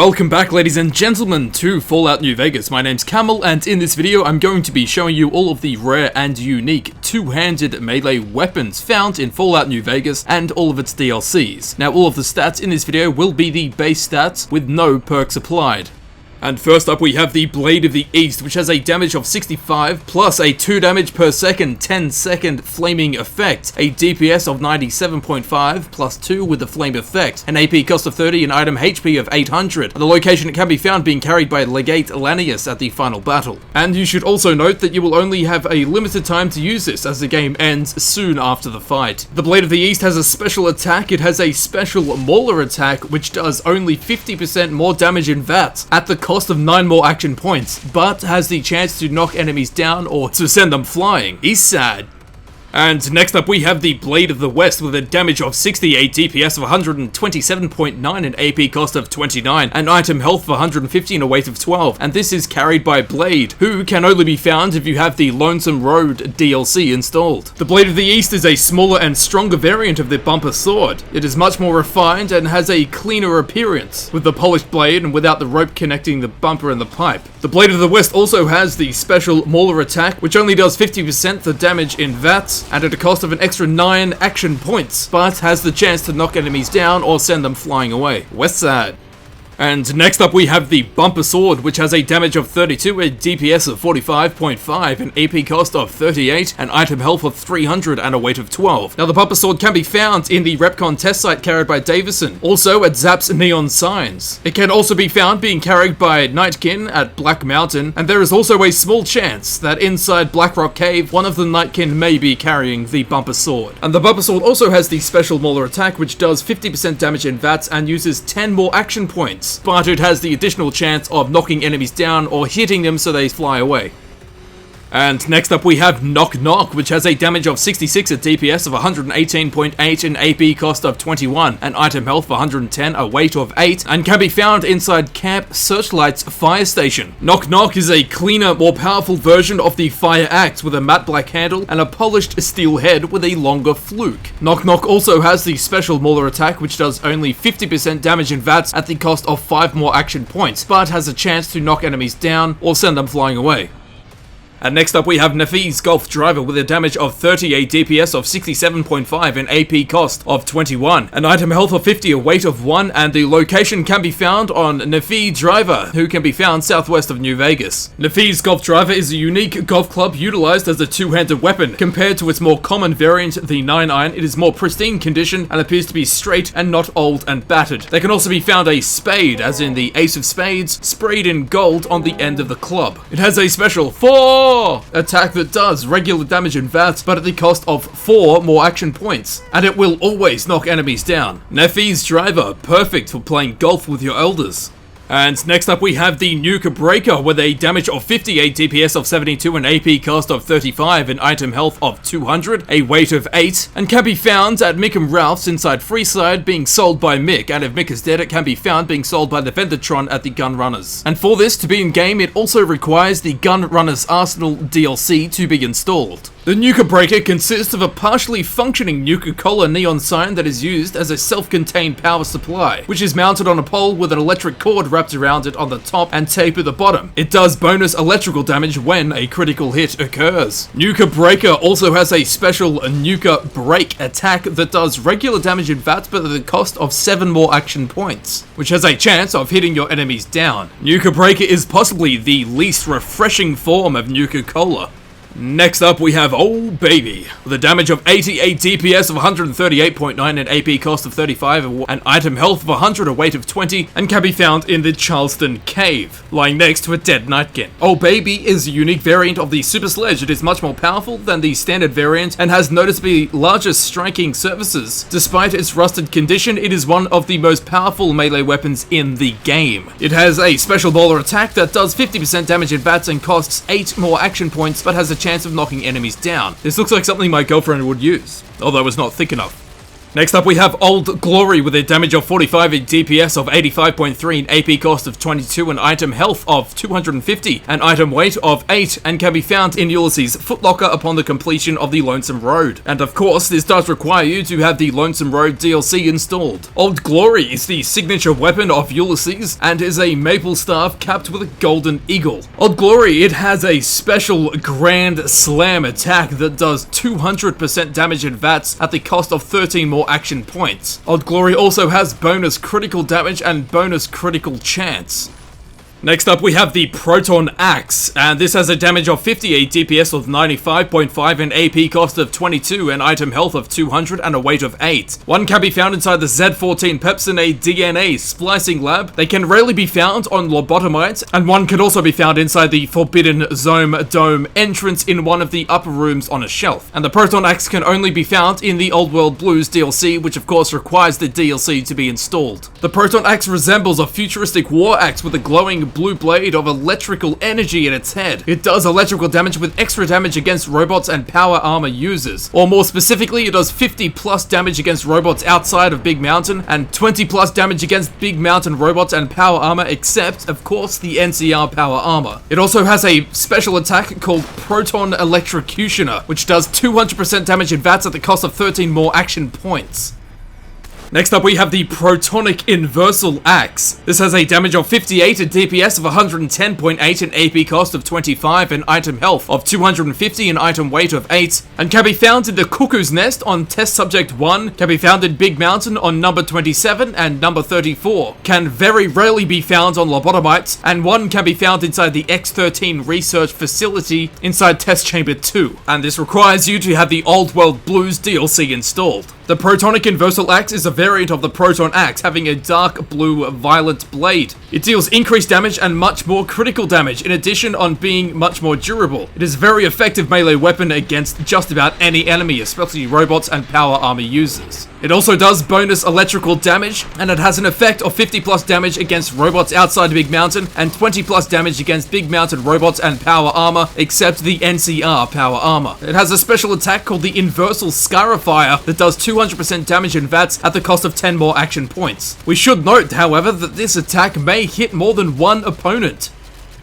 Welcome back, ladies and gentlemen, to Fallout New Vegas. My name's Camel, and in this video I'm going to be showing you all of the rare and unique two-handed melee weapons found in Fallout New Vegas and all of its DLCs. Now, all of the stats in this video will be the base stats with no perks applied. And first up we have the Blade of the East, which has a damage of 65, plus a 2 damage per second, 10-second flaming effect, a DPS of 97.5, plus 2 with the flame effect, an AP cost of 30, an item HP of 800, and the location it can be found being carried by Legate Lanius at the final battle. And you should also note that you will only have a limited time to use this, as the game ends soon after the fight. The Blade of the East has a special attack. It has a special Mauler attack, which does only 50% more damage in VATS, at the cost of 9 more action points, but has the chance to knock enemies down or to send them flying. He's sad. And next up we have the Blade of the West with a damage of 60, a DPS of 127.9, an AP cost of 29, an item health of 150 and a weight of 12, and this is carried by Blade, who can only be found if you have the Lonesome Road DLC installed. The Blade of the East is a smaller and stronger variant of the bumper sword. It is much more refined and has a cleaner appearance, with the polished blade and without the rope connecting the bumper and the pipe. The Blade of the West also has the special Mauler attack, which only does 50% the damage in VATS, and at a cost of an extra 9 action points, but has the chance to knock enemies down or send them flying away. Westside. And next up we have the Bumper Sword, which has a damage of 32, a DPS of 45.5, an AP cost of 38, an item health of 300 and a weight of 12. Now the Bumper Sword can be found in the Repcon test site carried by Davison, also at Zap's Neon Signs. It can also be found being carried by Nightkin at Black Mountain, and there is also a small chance that inside Blackrock Cave, one of the Nightkin may be carrying the Bumper Sword. And the Bumper Sword also has the special Mauler attack, which does 50% damage in VATS and uses 10 more action points, but it has the additional chance of knocking enemies down or hitting them so they fly away. And next up we have Knock Knock, which has a damage of 66, a DPS of 118.8, an AP cost of 21, an item health of 110, a weight of 8, and can be found inside Camp Searchlight's fire station. Knock Knock is a cleaner, more powerful version of the Fire Axe with a matte black handle and a polished steel head with a longer fluke. Knock Knock also has the special Mauler attack, which does only 50% damage in VATS at the cost of 5 more action points, but has a chance to knock enemies down or send them flying away. And next up we have Nephi's Golf Driver with a damage of 30, a DPS of 67.5, an AP cost of 21, an item health of 50, a weight of 1, and the location can be found on Nephi Driver, who can be found southwest of New Vegas. Nephi's Golf Driver is a unique golf club utilized as a two-handed weapon. Compared to its more common variant, the 9-iron, it is more pristine condition and appears to be straight and not old and battered. There can also be found a spade, as in the Ace of Spades, sprayed in gold on the end of the club. It has a special 4 attack that does regular damage in VATS, but at the cost of 4 more action points, and it will always knock enemies down. Nephi's Driver, perfect for playing golf with your elders. And next up we have the Nuka Breaker with a damage of 50, a DPS of 72, an AP cost of 35, an item health of 200, a weight of 8, and can be found at Mick and Ralph's inside Freeside, being sold by Mick, and if Mick is dead it can be found being sold by the Vendertron at the Gun Runners. And for this to be in game, it also requires the Gun Runners Arsenal DLC to be installed. The Nuka Breaker consists of a partially functioning Nuka-Cola neon sign that is used as a self-contained power supply, which is mounted on a pole with an electric cord wrapped around it on the top and tape at the bottom. It does bonus electrical damage when a critical hit occurs. Nuka Breaker also has a special Nuka Break attack that does regular damage in VATS but at the cost of 7 more action points, which has a chance of hitting your enemies down. Nuka Breaker is possibly the least refreshing form of Nuka-Cola. Next up we have Oh Baby, with a damage of 80, a DPS of 138.9, an AP cost of 35, an item health of 100, a weight of 20, and can be found in the Charleston Cave, lying next to a dead Nightkin. Oh Baby is a unique variant of the Super Sledge. It is much more powerful than the standard variant and has noticeably larger striking surfaces. Despite its rusted condition, it is one of the most powerful melee weapons in the game. It has a special Mauler attack that does 50% damage in VATS and costs 8 more action points, but has a chance of knocking enemies down. This looks like something my girlfriend would use, although it's not thick enough. Next up we have Old Glory with a damage of 45, a DPS of 85.3, an AP cost of 22, an item health of 250, an item weight of 8, and can be found in Ulysses' Footlocker upon the completion of the Lonesome Road. And of course, this does require you to have the Lonesome Road DLC installed. Old Glory is the signature weapon of Ulysses and is a maple staff capped with a golden eagle. Old Glory, it has a special Grand Slam attack that does 200% damage in VATS at the cost of 13 more action points. Old Glory also has bonus critical damage and bonus critical chance. Next up we have the Proton Axe, and this has a damage of 50, a DPS of 95.5, an AP cost of 22, an item health of 200, and a weight of 8. One can be found inside the Z14 Pepsin, a DNA splicing lab. They can rarely be found on lobotomites, and one can also be found inside the Forbidden Zone Dome entrance in one of the upper rooms on a shelf. And the Proton Axe can only be found in the Old World Blues DLC, which of course requires the DLC to be installed. The Proton Axe resembles a futuristic war axe with a glowing blue blade of electrical energy in its head. It does electrical damage with extra damage against robots and power armor users. Or more specifically, it does 50 plus damage against robots outside of Big Mountain and 20 plus damage against Big Mountain robots and power armor, except, of course, the NCR power armor. It also has a special attack called Proton Electrocutioner, which does 200% damage in VATS at the cost of 13 more action points. Next up we have the Protonic Inversal Axe. This has a damage of 58, a DPS of 110.8, an AP cost of 25, an item health of 250, an item weight of 8, and can be found in the Cuckoo's Nest on Test Subject 1, can be found in Big Mountain on number 27 and number 34, can very rarely be found on lobotomites, and one can be found inside the X13 Research Facility inside Test Chamber 2, and this requires you to have the Old World Blues DLC installed. The Protonic Inversal Axe is a variant of the Proton Axe, having a dark blue violet blade. It deals increased damage and much more critical damage, in addition on being much more durable. It is a very effective melee weapon against just about any enemy, especially robots and power armor users. It also does bonus electrical damage, and it has an effect of 50 plus damage against robots outside Big Mountain, and 20 plus damage against Big Mountain robots and power armor, except the NCR power armor. It has a special attack called the Inversal Scarifier that does 200% damage in VATS at the cost of 10 more action points. We should note, however, that this attack may hit more than one opponent.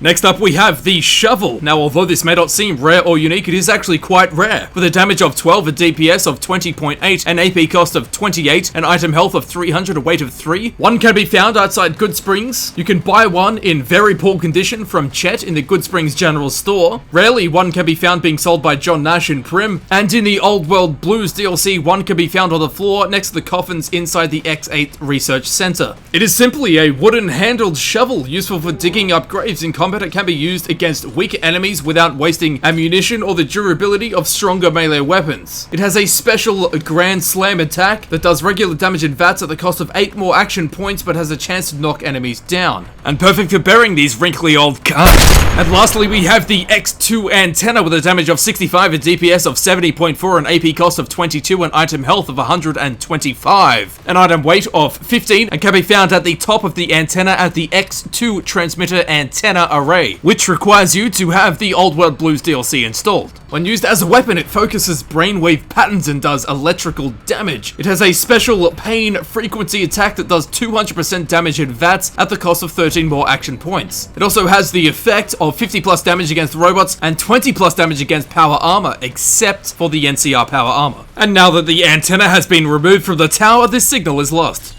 Next up we have the Shovel. Now although this may not seem rare or unique, it is actually quite rare. With a damage of 12, a DPS of 20.8, an AP cost of 28, an item health of 300, a weight of 3. One can be found outside Goodsprings. You can buy one in very poor condition from Chet in the Goodsprings General Store. Rarely one can be found being sold by John Nash in Prim. And in the Old World Blues DLC, one can be found on the floor next to the coffins inside the X8 Research Center. It is simply a wooden handled shovel useful for digging up graves in combat. It can be used against weak enemies without wasting ammunition or the durability of stronger melee weapons. It has a special Grand Slam attack that does regular damage in VATS at the cost of 8 more action points, but has a chance to knock enemies down. And perfect for burying these wrinkly old cunts. And lastly we have the X2 Antenna with a damage of 65, a DPS of 70.4, an AP cost of 22, an item health of 125, an item weight of 15, and can be found at the top of the antenna at the X2 Transmitter Antenna Array, which requires you to have the Old World Blues DLC installed. When used as a weapon, it focuses brainwave patterns and does electrical damage. It has a special pain frequency attack that does 200% damage in VATS at the cost of 13 more action points. It also has the effect of 50 plus damage against robots and 20 plus damage against power armor, except for the NCR power armor. And now that the antenna has been removed from the tower, this signal is lost.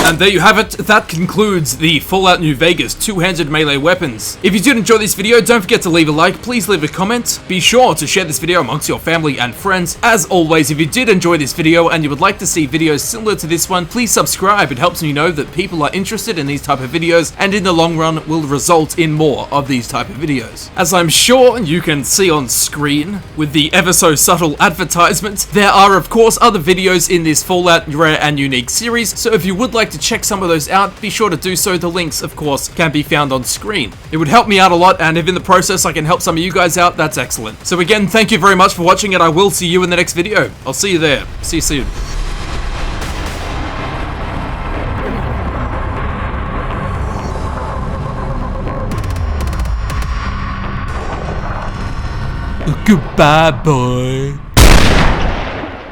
And there you have it, that concludes the Fallout New Vegas two-handed melee weapons. If you did enjoy this video, don't forget to leave a like, please leave a comment, be sure to share this video amongst your family and friends. As always, if you did enjoy this video and you would like to see videos similar to this one, please subscribe. It helps me know that people are interested in these type of videos, and in the long run will result in more of these type of videos. As I'm sure you can see on screen, with the ever so subtle advertisements, there are of course other videos in this Fallout Rare and Unique series, so if you would like to check some of those out, be sure to do so. The links, of course, can be found on screen. It would help me out a lot, and if in the process I can help some of you guys out, that's excellent. So again, thank you very much for watching, and I will see you in the next video. I'll see you there. See you soon. Goodbye, boy.